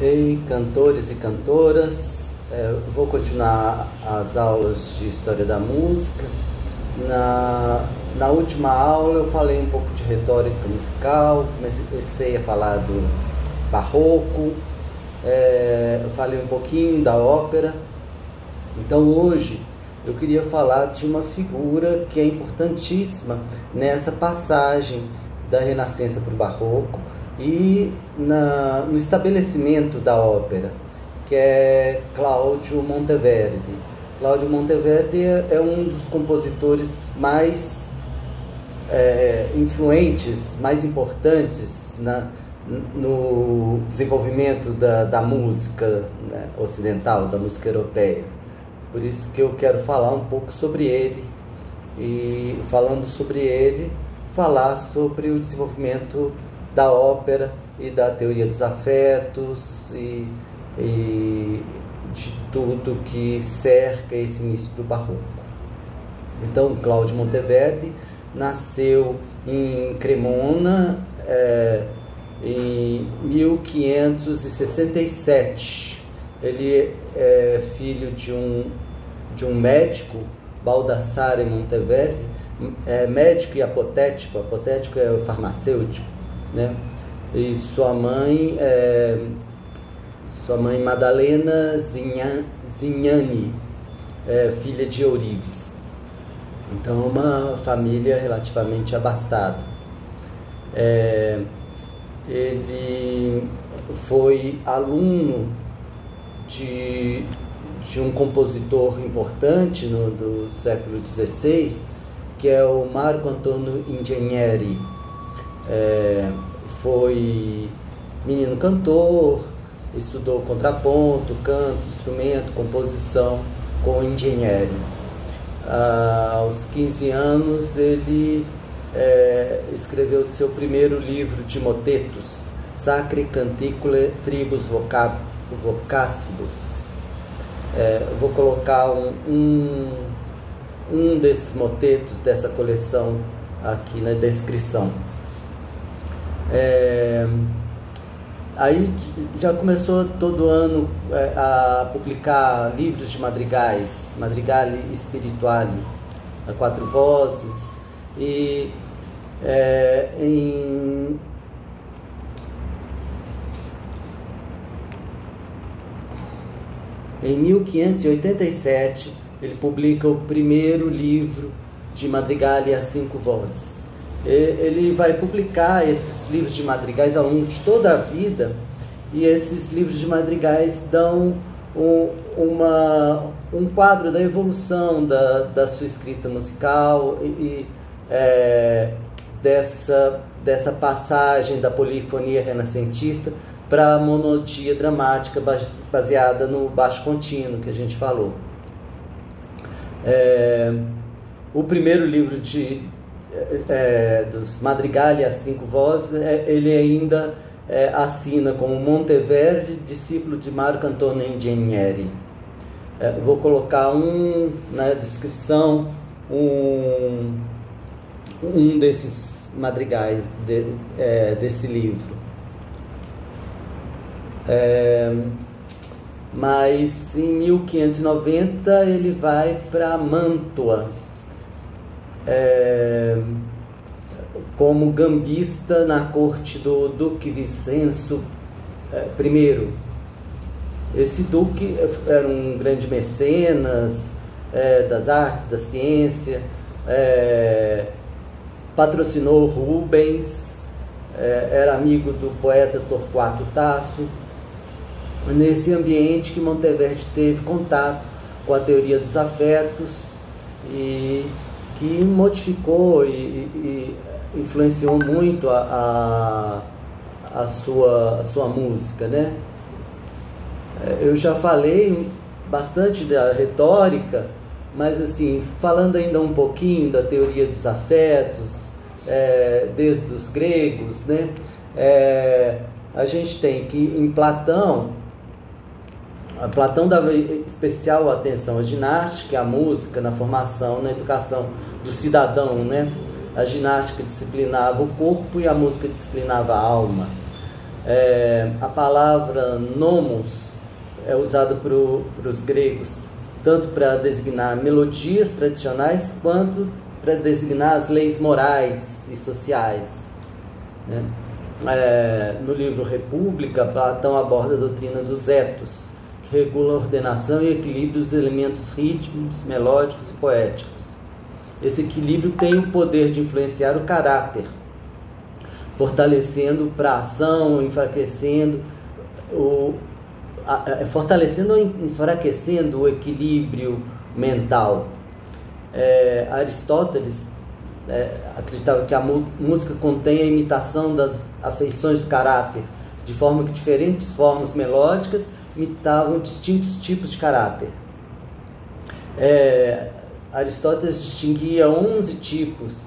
Ei, cantores e cantoras, vou continuar as aulas de História da Música. Na última aula eu falei um pouco de retórica musical, comecei a falar do barroco, eu falei um pouquinho da ópera. Então hoje eu queria falar de uma figura que é importantíssima nessa passagem da Renascença para o Barroco e no estabelecimento da ópera, que é Cláudio Monteverdi. Cláudio Monteverdi é um dos compositores mais influentes, mais importantes no desenvolvimento da música, né, ocidental, da música europeia. Por isso que eu quero falar um pouco sobre ele e, falando sobre ele, falar sobre o desenvolvimento da ópera e da teoria dos afetos e de tudo que cerca esse início do barroco. Então, Cláudio Monteverdi nasceu em Cremona em 1567. Ele é filho de um médico, Baldassare Monteverdi, médico e apotético. Apotético é o farmacêutico, né? E sua mãe Madalena Zignani, filha de ourives. Então, uma família relativamente abastada. Ele foi aluno de um compositor importante do século XVI, que é o Marco Antonio Ingegneri. Foi menino cantor, estudou contraponto, canto, instrumento, composição com Ingegneri. Aos 15 anos ele escreveu seu primeiro livro de motetos, Sacri Canticule Tribus Vocacibus. Vou colocar um desses motetos dessa coleção aqui na descrição. Aí já começou todo ano a publicar livros de madrigais, Madrigali Spirituali, a 4 vozes, e em 1587 ele publica o primeiro livro de madrigali a 5 vozes. Ele vai publicar esses livros de madrigais ao longo de toda a vida, e esses livros de madrigais dão um quadro da evolução da sua escrita musical e dessa passagem da polifonia renascentista para a monodia dramática baseada no baixo contínuo que a gente falou. O primeiro livro dos madrigali a 5 vozes, ele ainda assina como Monteverdi, discípulo de Marco Antonio Ingegneri. Vou colocar na descrição um desses madrigais desse livro. Mas em 1590 ele vai para Mantua como gambista na corte do Duque Vicenço I. Esse duque era um grande mecenas das artes, da ciência, patrocinou Rubens, era amigo do poeta Torquato Tasso. Nesse ambiente que Monteverdi teve contato com a teoria dos afetos e que modificou e influenciou muito a sua música, né? Eu já falei bastante da retórica, mas assim, falando ainda um pouquinho da teoria dos afetos, desde os gregos, né? A gente tem que em Platão dava especial atenção à ginástica e à música na formação, na educação do cidadão, né? A ginástica disciplinava o corpo e a música disciplinava a alma. A palavra nomos é usada para os gregos, tanto para designar melodias tradicionais, quanto para designar as leis morais e sociais, né? No livro República, Platão aborda a doutrina dos etos, que regula a ordenação e equilíbrio dos elementos rítmicos, melódicos e poéticos. Esse equilíbrio tem o poder de influenciar o caráter, fortalecendo para a ação, enfraquecendo fortalecendo ou enfraquecendo o equilíbrio mental. Aristóteles acreditava que a música contém a imitação das afeições do caráter, de forma que diferentes formas melódicas imitavam distintos tipos de caráter. Aristóteles distinguia 11 tipos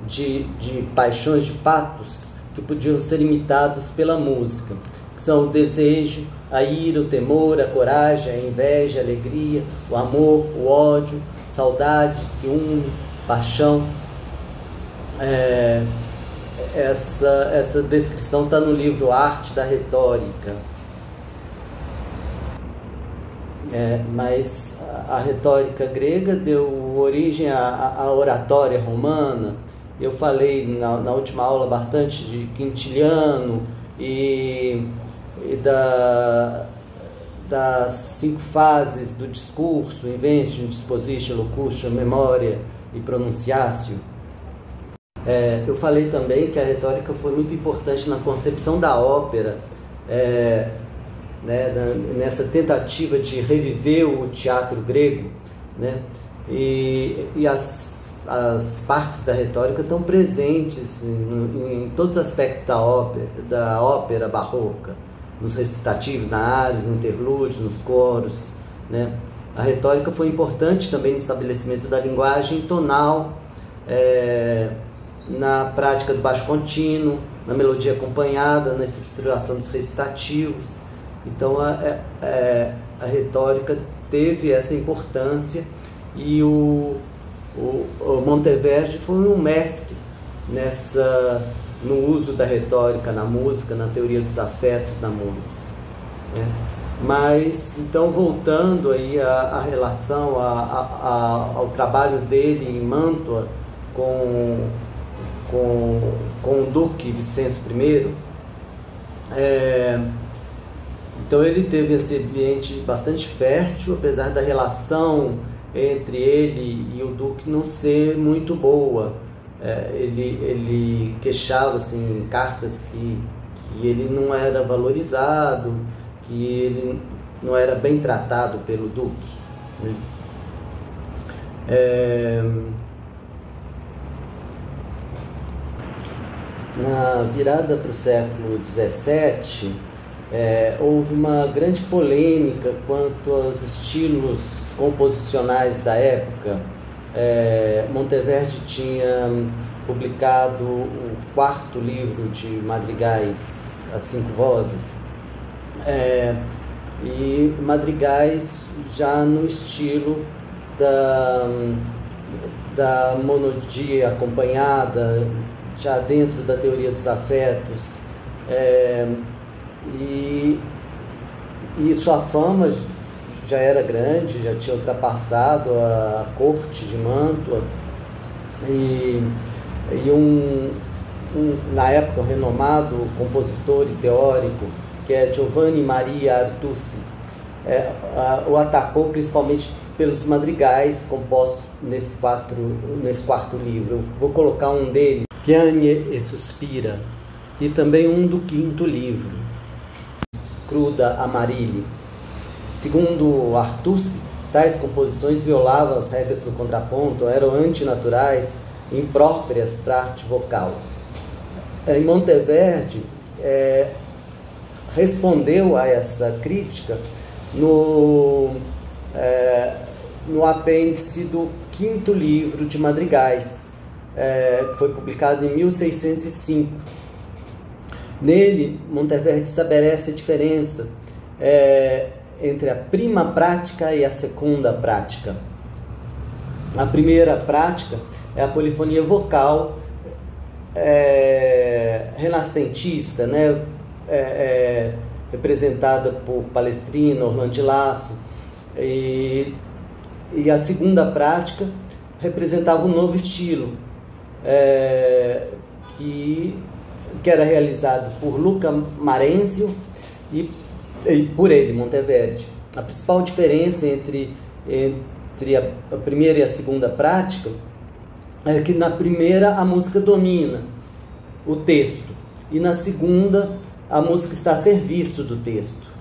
de paixões, de patos, que podiam ser imitados pela música, que são o desejo, a ira, o temor, a coragem, a inveja, a alegria, o amor, o ódio, saudade, ciúme, paixão. Essa descrição está no livro Arte da Retórica. Mas a retórica grega deu origem à oratória romana. Eu falei na última aula bastante de Quintiliano e das 5 fases do discurso: invention, disposition, locution, memória e pronunciatio. Eu falei também que a retórica foi muito importante na concepção da ópera, nessa tentativa de reviver o teatro grego, né? E as partes da retórica estão presentes em todos os aspectos da ópera barroca, nos recitativos, na ares, no interlúdio, nos coros, né? A retórica foi importante também no estabelecimento da linguagem tonal, na prática do baixo contínuo, na melodia acompanhada, na estruturação dos recitativos. Então a retórica teve essa importância, e o Monteverdi foi um mestre no uso da retórica na música, na teoria dos afetos na música, né? Mas, então, voltando aí à relação, ao trabalho dele em Mantua com o Duque Vicêncio I, então ele teve esse ambiente bastante fértil, apesar da relação entre ele e o Duque não ser muito boa. Ele queixava assim, em cartas que ele não era valorizado, que ele não era bem tratado pelo Duque, né? Na virada para o século XVII, houve uma grande polêmica quanto aos estilos composicionais da época. Monteverdi tinha publicado o 4º livro de madrigais, As 5 Vozes, e madrigais já no estilo da monodia acompanhada, já dentro da teoria dos afetos, e sua fama já era grande, já tinha ultrapassado a corte de Mantua, e na época um renomado compositor e teórico, que é Giovanni Maria Artusi, o atacou principalmente pelos madrigais compostos nesse 4º livro. Eu vou colocar um deles, Piagne e Suspira, e também um do 5º livro, Cruda Amarilli. Segundo Artusi, tais composições violavam as regras do contraponto, eram antinaturais, impróprias para a arte vocal. E Monteverdi respondeu a essa crítica no apêndice do 5º livro de madrigais, que foi publicado em 1605. Nele, Monteverdi estabelece a diferença entre a prima prática e a segunda prática. A primeira prática é a polifonia vocal renascentista, né? representada por Palestrina, Orlando de Lasso, e a segunda prática representava um novo estilo, que era realizado por Luca Marenzio e por ele, Monteverdi. A principal diferença entre a primeira e a segunda prática é que na primeira a música domina o texto e na segunda a música está a serviço do texto.